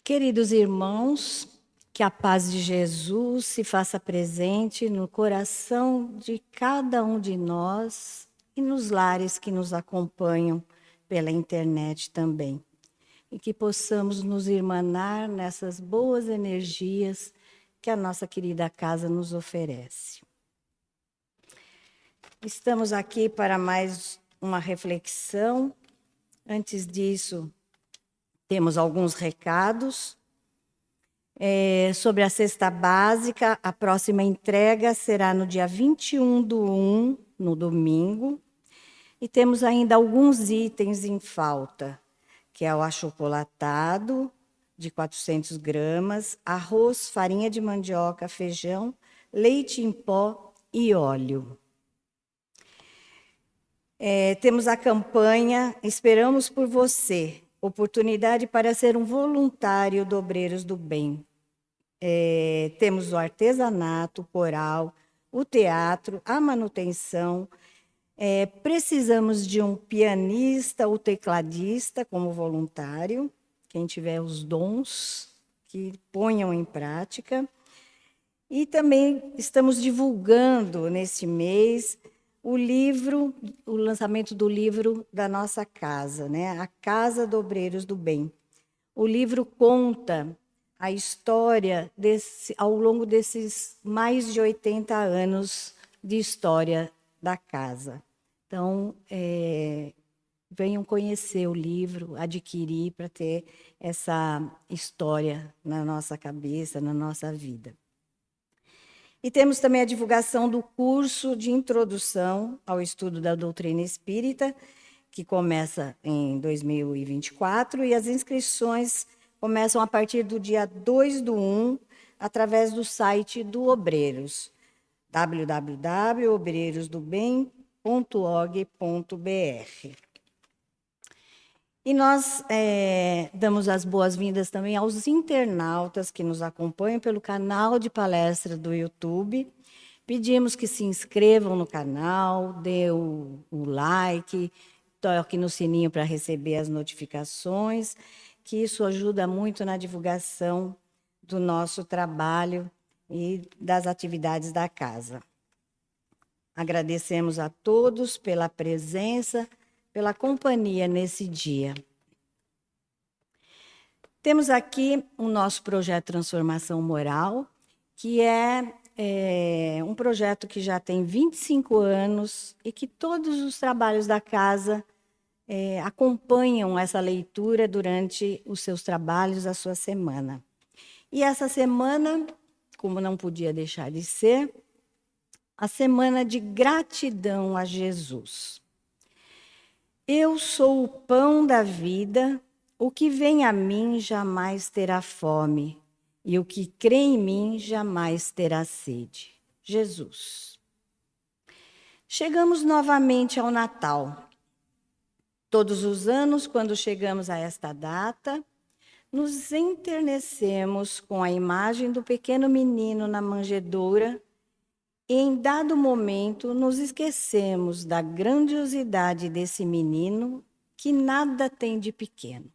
Queridos irmãos, que a paz de Jesus se faça presente no coração de cada um de nós e nos lares que nos acompanham pela internet também. E que possamos nos irmanar nessas boas energias que a nossa querida casa nos oferece. Estamos aqui para mais uma reflexão. Antes disso, temos alguns recados. Sobre a cesta básica, a próxima entrega será no dia 21/1, no domingo. E temos ainda alguns itens em falta, que é o achocolatado, de 400 gramas, arroz, farinha de mandioca, feijão, leite em pó e óleo. Temos a campanha Esperamos por Você, oportunidade para ser um voluntário do Obreiros do Bem. Temos o artesanato, o coral, o teatro, a manutenção. Precisamos de um pianista ou tecladista como voluntário, quem tiver os dons, que ponham em prática. E também estamos divulgando neste mês o lançamento do livro da nossa casa, né? A Casa do Obreiros do Bem. O livro conta a história ao longo desses mais de 80 anos de história da casa. Então, venham conhecer o livro, adquirir para ter essa história na nossa cabeça, na nossa vida. E temos também a divulgação do curso de introdução ao estudo da doutrina espírita, que começa em 2024, e as inscrições começam a partir do dia 2/1, através do site do Obreiros, www.obreirosdobem.org.br. E nós damos as boas-vindas também aos internautas que nos acompanham pelo canal de palestra do YouTube. Pedimos que se inscrevam no canal, dê o like, toque no sininho para receber as notificações, que isso ajuda muito na divulgação do nosso trabalho e das atividades da casa. Agradecemos a todos pela presença, pela companhia nesse dia. Temos aqui o nosso projeto Transformação Moral, que é um projeto que já tem 25 anos e que todos os trabalhos da casa acompanham essa leitura durante os seus trabalhos, a sua semana. E essa semana, como não podia deixar de ser, a semana de gratidão a Jesus. Eu sou o pão da vida, o que vem a mim jamais terá fome, e o que crê em mim jamais terá sede. Jesus. Chegamos novamente ao Natal. Todos os anos, quando chegamos a esta data, nos enternecemos com a imagem do pequeno menino na manjedoura e, em dado momento, nos esquecemos da grandiosidade desse menino que nada tem de pequeno.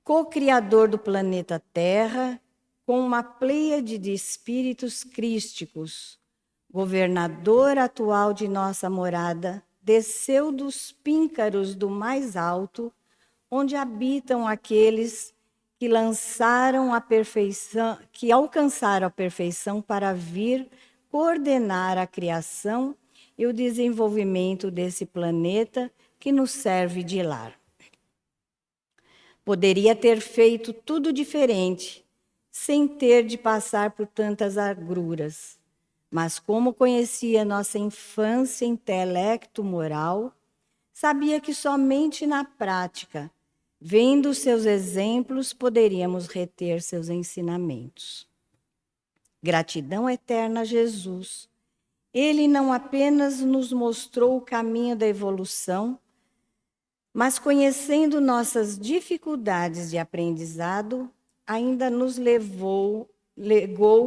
Co-criador do planeta Terra, com uma pleiade de espíritos crísticos, governador atual de nossa morada, desceu dos píncaros do mais alto, onde habitam aqueles que alcançaram a perfeição para vir coordenar a criação e o desenvolvimento desse planeta que nos serve de lar. Poderia ter feito tudo diferente, sem ter de passar por tantas agruras, mas como conhecia nossa infância intelecto-moral, sabia que somente na prática, vendo seus exemplos, poderíamos reter seus ensinamentos. Gratidão eterna a Jesus. Ele não apenas nos mostrou o caminho da evolução, mas conhecendo nossas dificuldades de aprendizado, ainda nos legou,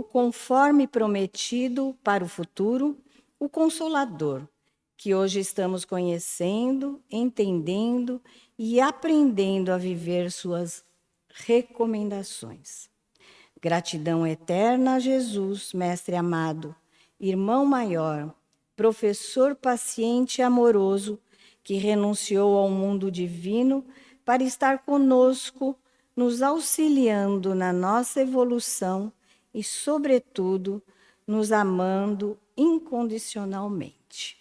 conforme prometido para o futuro, o Consolador, que hoje estamos conhecendo, entendendo e aprendendo a viver suas recomendações. Gratidão eterna a Jesus, Mestre amado, irmão maior, professor paciente e amoroso, que renunciou ao mundo divino para estar conosco, nos auxiliando na nossa evolução e, sobretudo, nos amando incondicionalmente.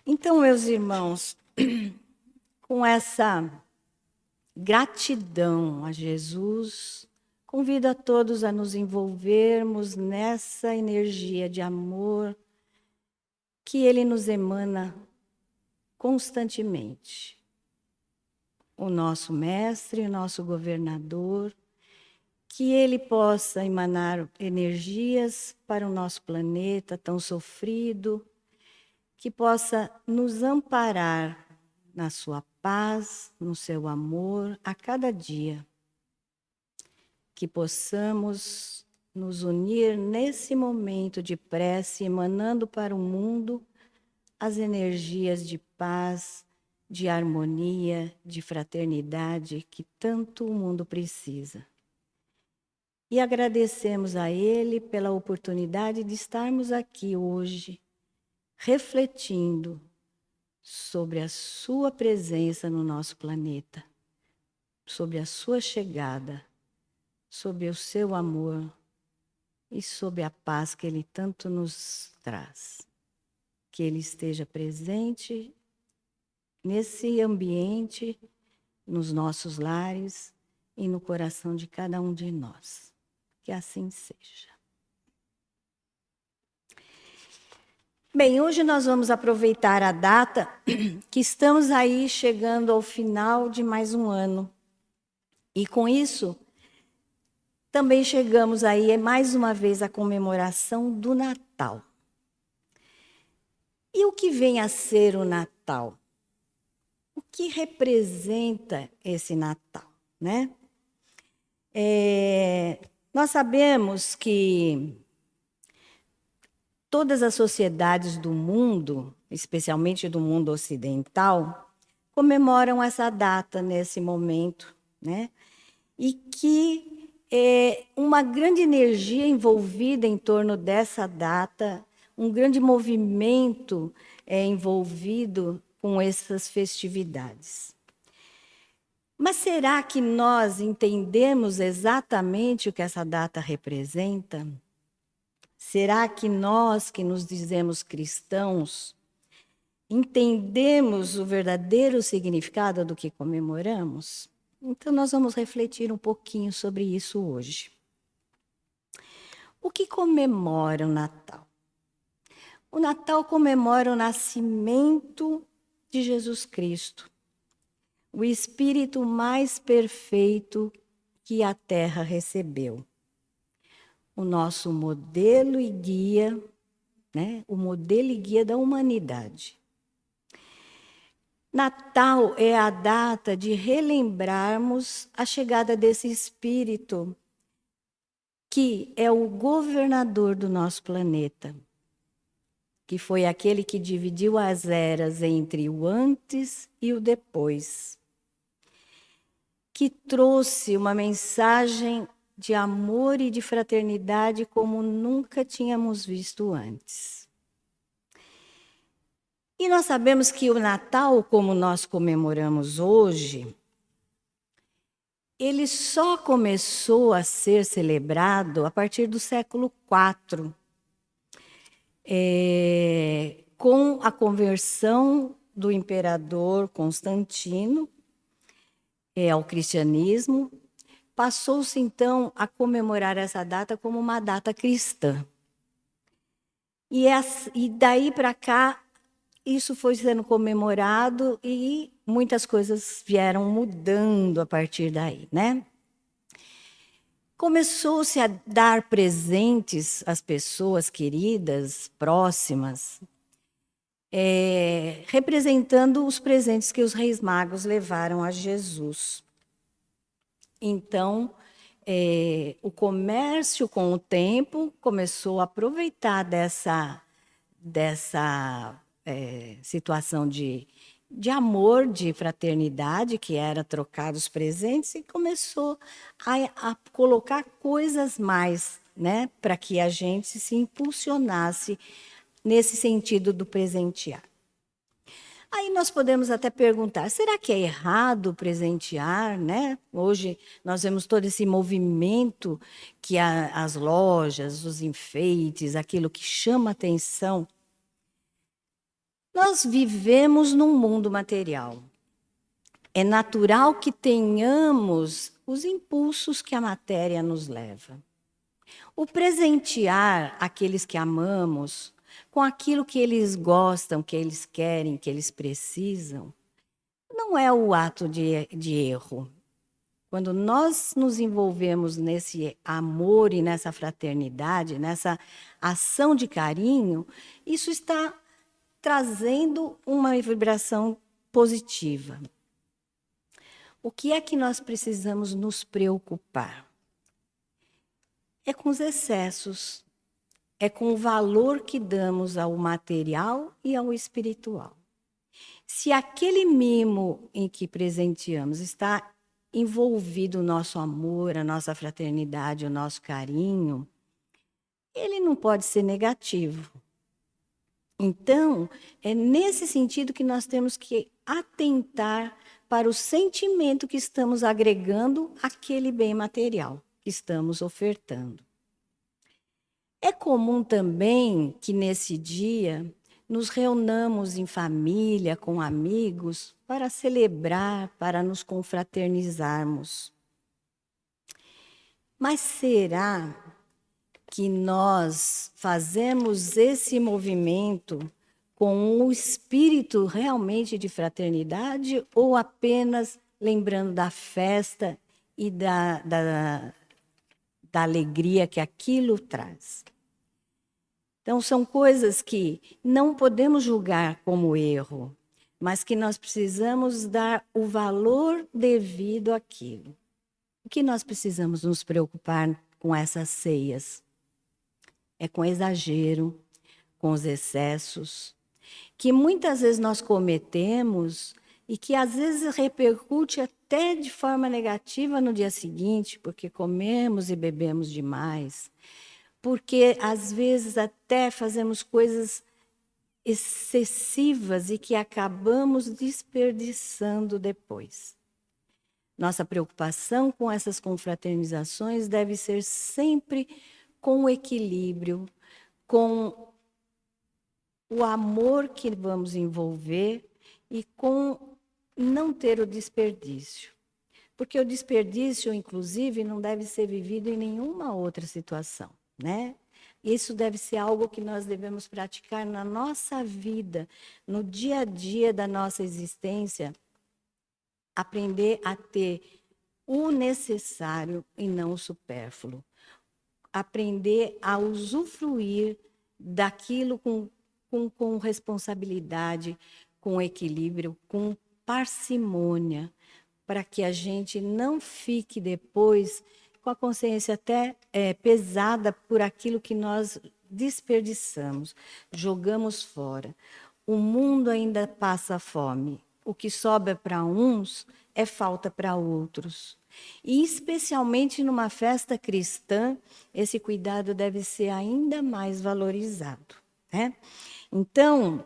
Então, meus irmãos, com essa gratidão a Jesus, convido a todos a nos envolvermos nessa energia de amor que Ele nos emana constantemente. O nosso mestre, o nosso governador, que Ele possa emanar energias para o nosso planeta tão sofrido, que possa nos amparar na sua paz, no seu amor, a cada dia. Que possamos nos unir nesse momento de prece, emanando para o mundo as energias de paz, de harmonia, de fraternidade que tanto o mundo precisa. E agradecemos a Ele pela oportunidade de estarmos aqui hoje, refletindo sobre a sua presença no nosso planeta, sobre a sua chegada, sobre o seu amor e sobre a paz que Ele tanto nos traz. Que Ele esteja presente nesse ambiente, nos nossos lares e no coração de cada um de nós. Que assim seja. Bem, hoje nós vamos aproveitar a data que estamos aí chegando ao final de mais um ano. E com isso, também chegamos aí mais uma vez à comemoração do Natal. E o que vem a ser o Natal? O que representa esse Natal, né? Nós sabemos que todas as sociedades do mundo, especialmente do mundo ocidental, comemoram essa data nesse momento, né? E que uma grande energia envolvida em torno dessa data, um grande movimento envolvido com essas festividades. Mas será que nós entendemos exatamente o que essa data representa? Será que nós, que nos dizemos cristãos, entendemos o verdadeiro significado do que comemoramos? Então, nós vamos refletir um pouquinho sobre isso hoje. O que comemora o Natal? O Natal comemora o nascimento de Jesus Cristo, o Espírito mais perfeito que a Terra recebeu. O nosso modelo e guia, né? O modelo e guia da humanidade. Natal é a data de relembrarmos a chegada desse Espírito, que é o governador do nosso planeta, que foi aquele que dividiu as eras entre o antes e o depois, que trouxe uma mensagem de amor e de fraternidade como nunca tínhamos visto antes. E nós sabemos que o Natal, como nós comemoramos hoje, ele só começou a ser celebrado a partir do século IV, com a conversão do imperador Constantino ao cristianismo. Passou-se, então, a comemorar essa data como uma data cristã. E daí para cá, isso foi sendo comemorado e muitas coisas vieram mudando a partir daí, né? Começou-se a dar presentes às pessoas queridas, próximas, representando os presentes que os reis magos levaram a Jesus. Então, o comércio, com o tempo, começou a aproveitar dessa situação de de amor, de fraternidade, que era trocar os presentes, e começou a colocar coisas mais, né, para que a gente se impulsionasse nesse sentido do presentear. Aí nós podemos até perguntar, será que é errado presentear, né? Hoje nós vemos todo esse movimento que as lojas, os enfeites, aquilo que chama atenção. Nós vivemos num mundo material. É natural que tenhamos os impulsos que a matéria nos leva. O presentear aqueles que amamos com aquilo que eles gostam, que eles querem, que eles precisam, não é o ato de erro. Quando nós nos envolvemos nesse amor e nessa fraternidade, nessa ação de carinho, isso está trazendo uma vibração positiva. O que é que nós precisamos nos preocupar? É com os excessos, é com o valor que damos ao material e ao espiritual. Se aquele mimo em que presenteamos está envolvido o nosso amor, a nossa fraternidade, o nosso carinho, ele não pode ser negativo. Então, é nesse sentido que nós temos que atentar para o sentimento que estamos agregando àquele bem material que estamos ofertando. É comum também que nesse dia nos reunamos em família, com amigos, para celebrar, para nos confraternizarmos. Mas será que nós fazemos esse movimento com o espírito realmente de fraternidade ou apenas lembrando da festa e da alegria que aquilo traz? Então, são coisas que não podemos julgar como erro, mas que nós precisamos dar o valor devido àquilo. O que nós precisamos nos preocupar com essas ceias? É com exagero, com os excessos, que muitas vezes nós cometemos e que às vezes repercute até de forma negativa no dia seguinte, porque comemos e bebemos demais, porque às vezes até fazemos coisas excessivas e que acabamos desperdiçando depois. Nossa preocupação com essas confraternizações deve ser sempre com o equilíbrio, com o amor que vamos envolver e com não ter o desperdício. Porque o desperdício, inclusive, não deve ser vivido em nenhuma outra situação, né? Isso deve ser algo que nós devemos praticar na nossa vida, no dia a dia da nossa existência, aprender a ter o necessário e não o supérfluo. Aprender a usufruir daquilo com responsabilidade, com equilíbrio, com parcimônia, para que a gente não fique depois com a consciência até pesada por aquilo que nós desperdiçamos, jogamos fora. O mundo ainda passa fome. O que sobra para uns é falta para outros. E, especialmente numa festa cristã, esse cuidado deve ser ainda mais valorizado, né? Então,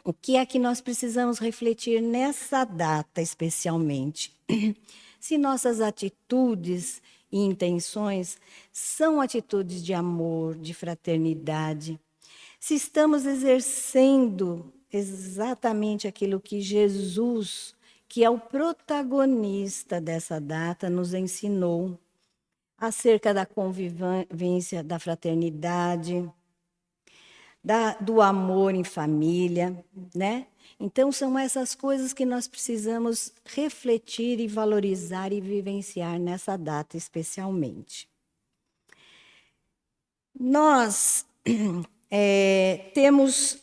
o que é que nós precisamos refletir nessa data, especialmente? Se nossas atitudes e intenções são atitudes de amor, de fraternidade, se estamos exercendo exatamente aquilo que Jesus, que é o protagonista dessa data, nos ensinou acerca da convivência, da fraternidade, do amor em família, né? Então, são essas coisas que nós precisamos refletir e valorizar e vivenciar nessa data, especialmente. Nós temos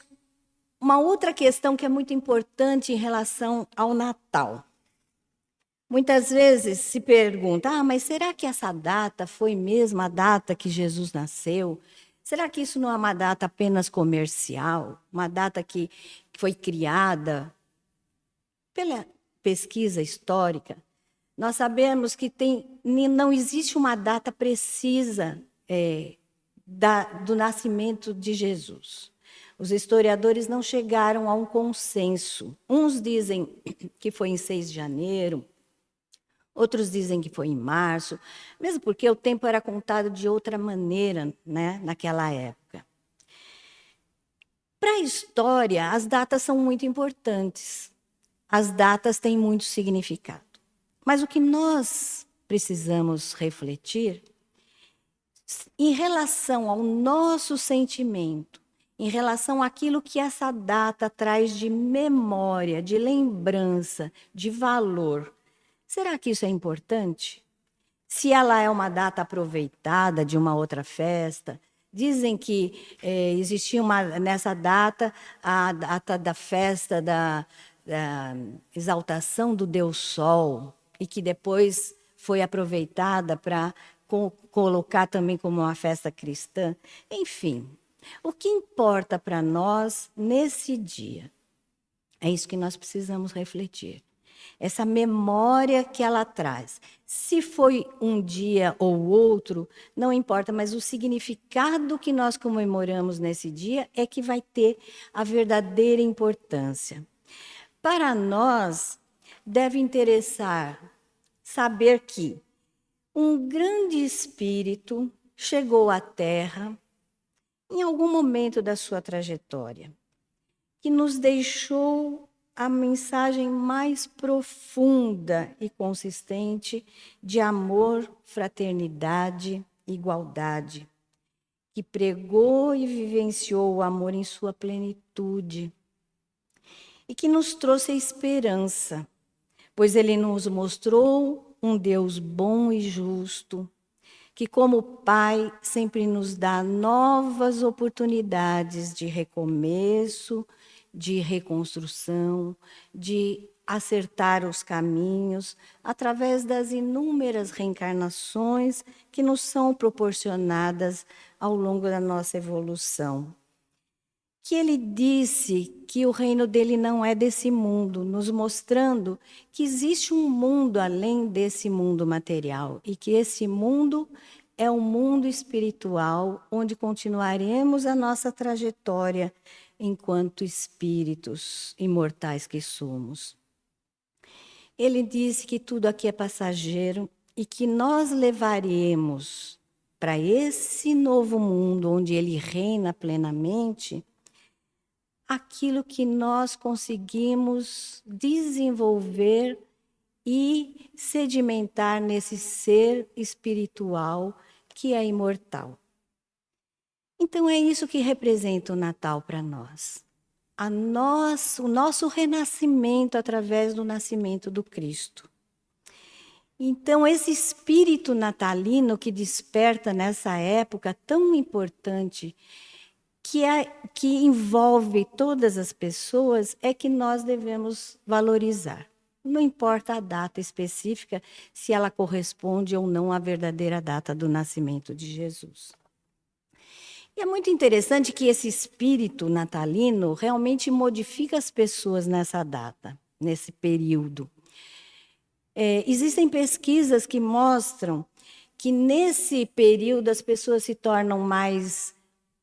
uma outra questão que é muito importante em relação ao Natal. Muitas vezes se pergunta, mas será que essa data foi mesmo a data que Jesus nasceu? Será que isso não é uma data apenas comercial? Uma data que foi criada Pela pesquisa histórica, nós sabemos que não existe uma data precisa do nascimento de Jesus. Os historiadores não chegaram a um consenso. Uns dizem que foi em 6 de janeiro, outros dizem que foi em março, mesmo porque o tempo era contado de outra maneira, né, naquela época. Para a história, as datas são muito importantes. As datas têm muito significado. Mas o que nós precisamos refletir, em relação ao nosso sentimento, em relação àquilo que essa data traz de memória, de lembrança, de valor, será que isso é importante? Se ela é uma data aproveitada de uma outra festa, dizem que existia nessa data a data da festa da exaltação do Deus Sol, e que depois foi aproveitada para colocar também como uma festa cristã. Enfim, o que importa para nós nesse dia? É isso que nós precisamos refletir. Essa memória que ela traz. Se foi um dia ou outro, não importa, mas o significado que nós comemoramos nesse dia é que vai ter a verdadeira importância. Para nós, deve interessar saber que um grande espírito chegou à Terra em algum momento da sua trajetória, que nos deixou a mensagem mais profunda e consistente de amor, fraternidade, igualdade, que pregou e vivenciou o amor em sua plenitude e que nos trouxe a esperança, pois ele nos mostrou um Deus bom e justo, que como Pai sempre nos dá novas oportunidades de recomeço, de reconstrução, de acertar os caminhos através das inúmeras reencarnações que nos são proporcionadas ao longo da nossa evolução. Que ele disse que o reino dele não é desse mundo, nos mostrando que existe um mundo além desse mundo material e que esse mundo é um mundo espiritual onde continuaremos a nossa trajetória enquanto espíritos imortais que somos. Ele disse que tudo aqui é passageiro e que nós levaremos para esse novo mundo onde ele reina plenamente aquilo que nós conseguimos desenvolver e sedimentar nesse ser espiritual que é imortal. Então é isso que representa o Natal para nós. O nosso renascimento através do nascimento do Cristo. Então esse espírito natalino que desperta nessa época tão importante, que envolve todas as pessoas, é que nós devemos valorizar. Não importa a data específica, se ela corresponde ou não à verdadeira data do nascimento de Jesus. E é muito interessante que esse espírito natalino realmente modifica as pessoas nessa data, nesse período. Existem pesquisas que mostram que nesse período as pessoas se tornam mais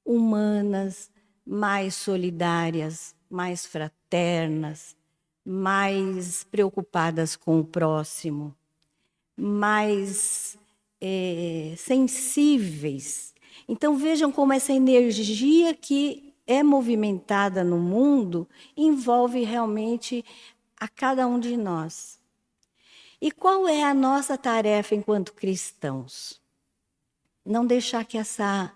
humanas, mais solidárias, mais fraternas, mais preocupadas com o próximo, mais sensíveis. Então vejam como essa energia que é movimentada no mundo envolve realmente a cada um de nós. E qual é a nossa tarefa enquanto cristãos? Não deixar que essa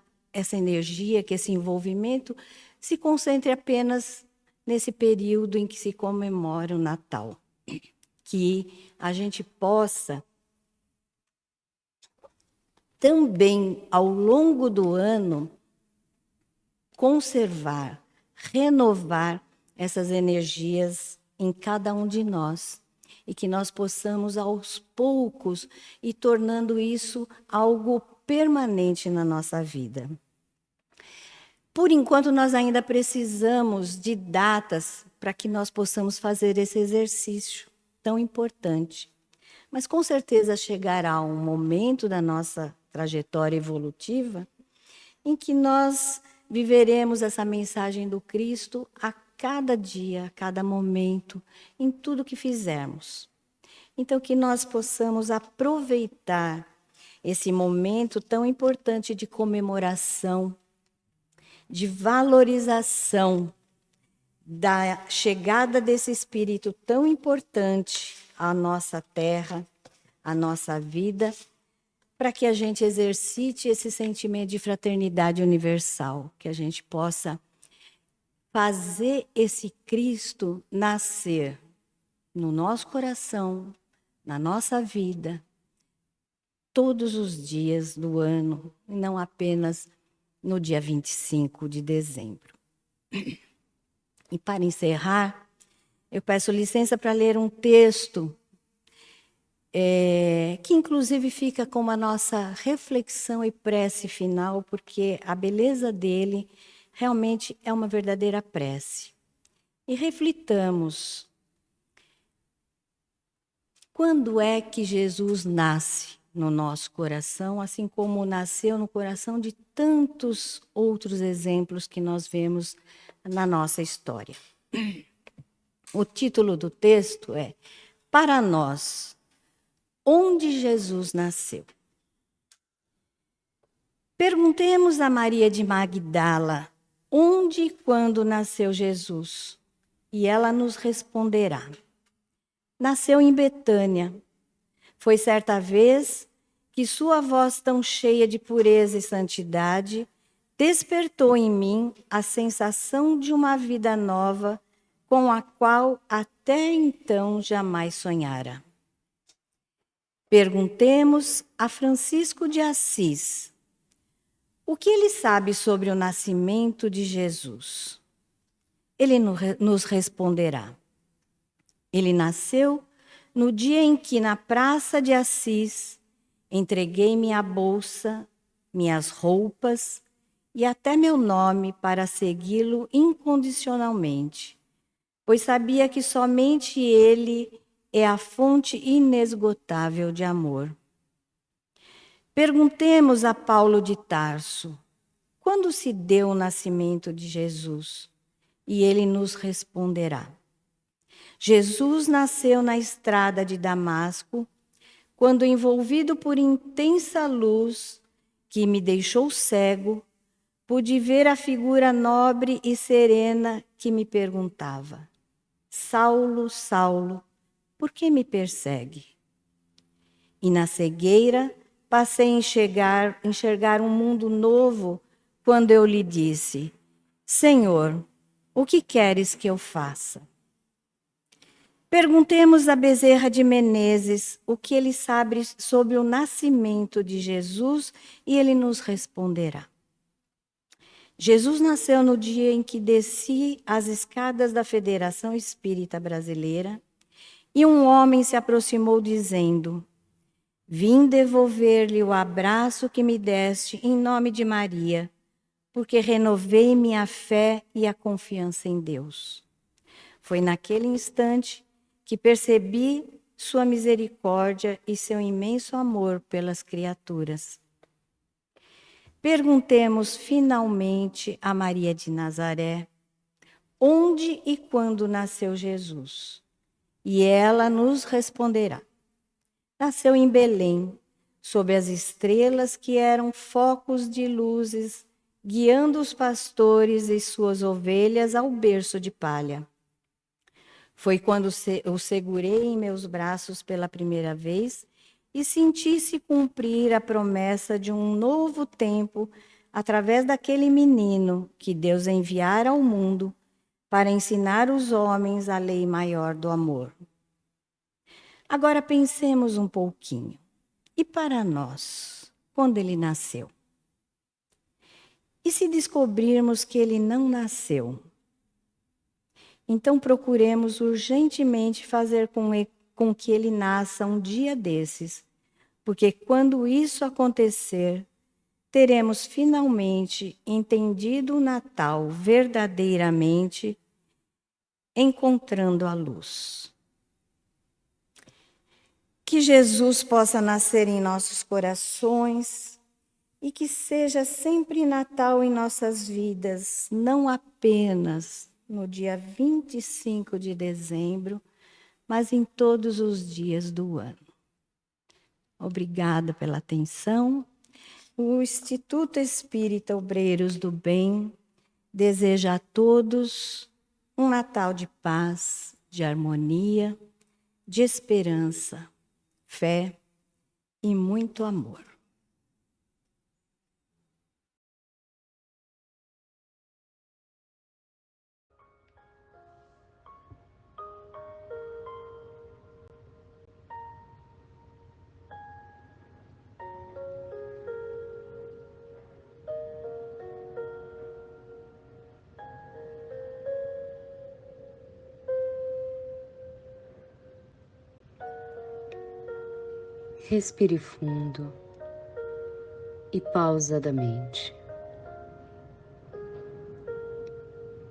energia, que esse envolvimento se concentre apenas nesse período em que se comemora o Natal. Que a gente possa também, ao longo do ano, conservar, renovar essas energias em cada um de nós. E que nós possamos, aos poucos, ir tornando isso algo permanente na nossa vida. Por enquanto, nós ainda precisamos de datas para que nós possamos fazer esse exercício tão importante. Mas com certeza chegará um momento da nossa trajetória evolutiva em que nós viveremos essa mensagem do Cristo a cada dia, a cada momento, em tudo que fizermos. Então, que nós possamos aproveitar esse momento tão importante de comemoração, de valorização da chegada desse Espírito tão importante à nossa terra, à nossa vida, para que a gente exercite esse sentimento de fraternidade universal, que a gente possa fazer esse Cristo nascer no nosso coração, na nossa vida, todos os dias do ano, e não apenas no dia 25 de dezembro. E para encerrar, eu peço licença para ler um texto que inclusive fica como a nossa reflexão e prece final, porque a beleza dele realmente é uma verdadeira prece. E reflitamos, quando é que Jesus nasce no nosso coração, assim como nasceu no coração de tantos outros exemplos que nós vemos na nossa história? O título do texto é Para Nós, onde Jesus nasceu. Perguntemos a Maria de Magdala onde e quando nasceu Jesus, e ela nos responderá. Nasceu em Betânia. Foi certa vez que sua voz tão cheia de pureza e santidade despertou em mim a sensação de uma vida nova com a qual até então jamais sonhara. Perguntemos a Francisco de Assis o que ele sabe sobre o nascimento de Jesus. Ele nos responderá. Ele nasceu no dia em que, na praça de Assis, entreguei minha bolsa, minhas roupas e até meu nome para segui-lo incondicionalmente, pois sabia que somente ele é a fonte inesgotável de amor. Perguntemos a Paulo de Tarso, quando se deu o nascimento de Jesus? E ele nos responderá. Jesus nasceu na estrada de Damasco, quando, envolvido por intensa luz que me deixou cego, pude ver a figura nobre e serena que me perguntava: Saulo, Saulo, por que me persegue? E na cegueira passei a enxergar um mundo novo quando eu lhe disse: Senhor, o que queres que eu faça? Perguntemos a Bezerra de Menezes o que ele sabe sobre o nascimento de Jesus e ele nos responderá. Jesus nasceu no dia em que desci as escadas da Federação Espírita Brasileira e um homem se aproximou dizendo: Vim devolver-lhe o abraço que me deste em nome de Maria, porque renovei minha fé e a confiança em Deus. Foi naquele instante que percebi sua misericórdia e seu imenso amor pelas criaturas. Perguntemos finalmente a Maria de Nazaré onde e quando nasceu Jesus, e ela nos responderá. Nasceu em Belém, sob as estrelas que eram focos de luzes, guiando os pastores e suas ovelhas ao berço de palha. Foi quando o segurei em meus braços pela primeira vez e senti-se cumprir a promessa de um novo tempo através daquele menino que Deus enviara ao mundo para ensinar os homens a lei maior do amor. Agora pensemos um pouquinho. E para nós, quando ele nasceu? E se descobrirmos que ele não nasceu? Então procuremos urgentemente fazer com que ele nasça um dia desses, porque quando isso acontecer, teremos finalmente entendido o Natal verdadeiramente, encontrando a luz. Que Jesus possa nascer em nossos corações e que seja sempre Natal em nossas vidas, não apenas no dia 25 de dezembro, mas em todos os dias do ano. Obrigada pela atenção. O Instituto Espírita Obreiros do Bem deseja a todos um Natal de paz, de harmonia, de esperança, fé e muito amor. Respire fundo e pausadamente.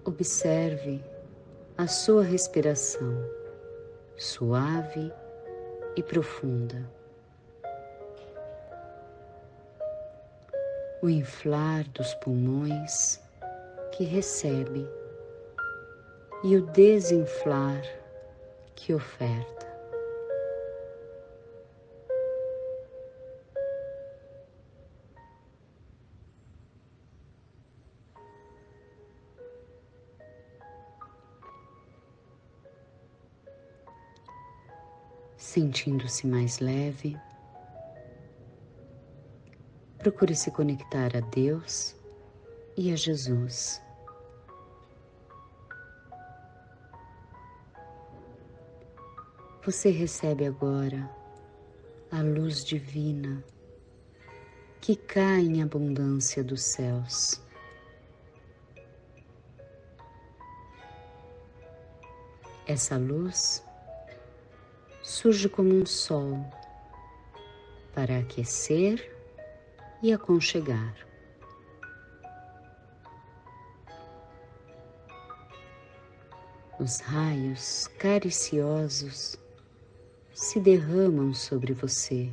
Observe a sua respiração, suave e profunda. O inflar dos pulmões que recebe e o desinflar que oferta. Sentindo-se mais leve, procure se conectar a Deus e a Jesus. Você recebe agora a luz divina que cai em abundância dos céus. Essa luz surge como um sol para aquecer e aconchegar. Os raios cariciosos se derramam sobre você,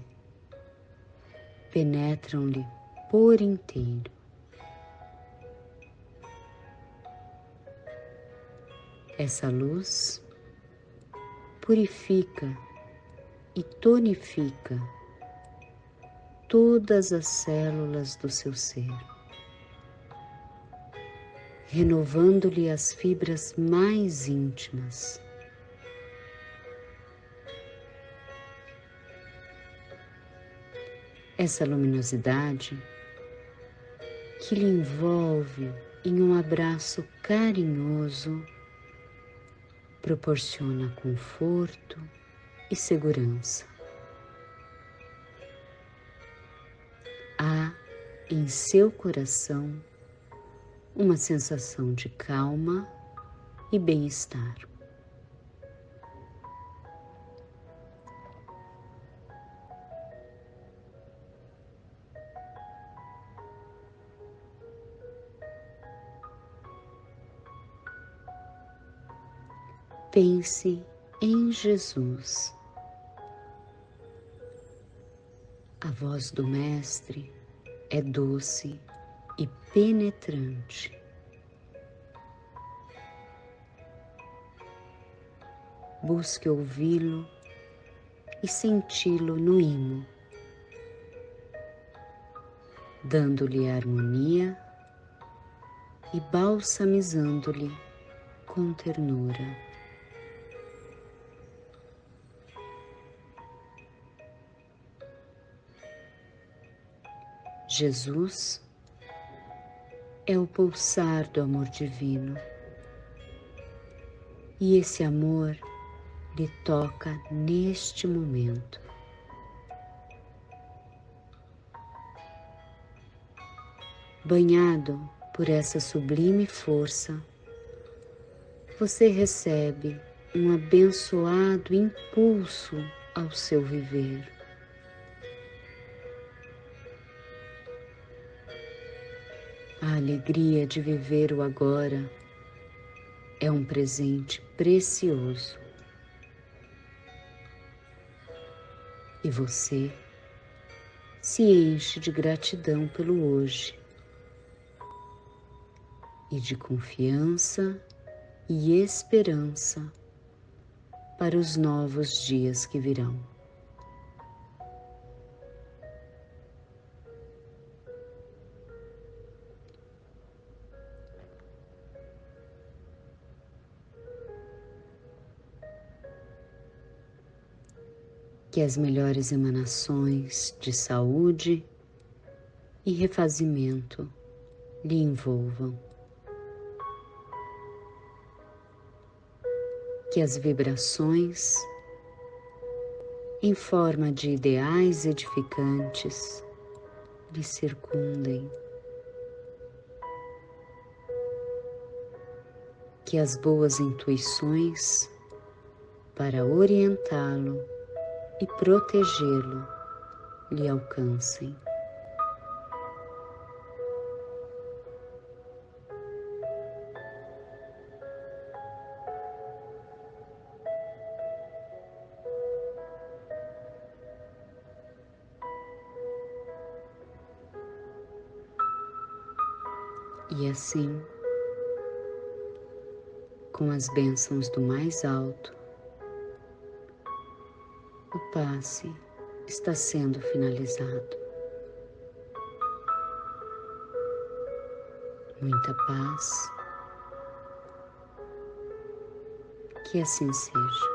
penetram-lhe por inteiro. Essa luz purifica e tonifica todas as células do seu ser, renovando-lhe as fibras mais íntimas. Essa luminosidade que lhe envolve em um abraço carinhoso proporciona conforto e segurança. Há em seu coração uma sensação de calma e bem-estar. Pense em Jesus. A voz do Mestre é doce e penetrante. Busque ouvi-lo e senti-lo no imo, dando-lhe harmonia e balsamizando-lhe com ternura. Jesus é o pulsar do amor divino e esse amor lhe toca neste momento. Banhado por essa sublime força, você recebe um abençoado impulso ao seu viver. A alegria de viver o agora é um presente precioso. E você se enche de gratidão pelo hoje e de confiança e esperança para os novos dias que virão. Que as melhores emanações de saúde e refazimento lhe envolvam. Que as vibrações, em forma de ideais edificantes, lhe circundem. Que as boas intuições para orientá-lo e protegê-lo lhe alcancem. E assim, com as bênçãos do mais alto, o passe está sendo finalizado. Muita paz, que assim seja.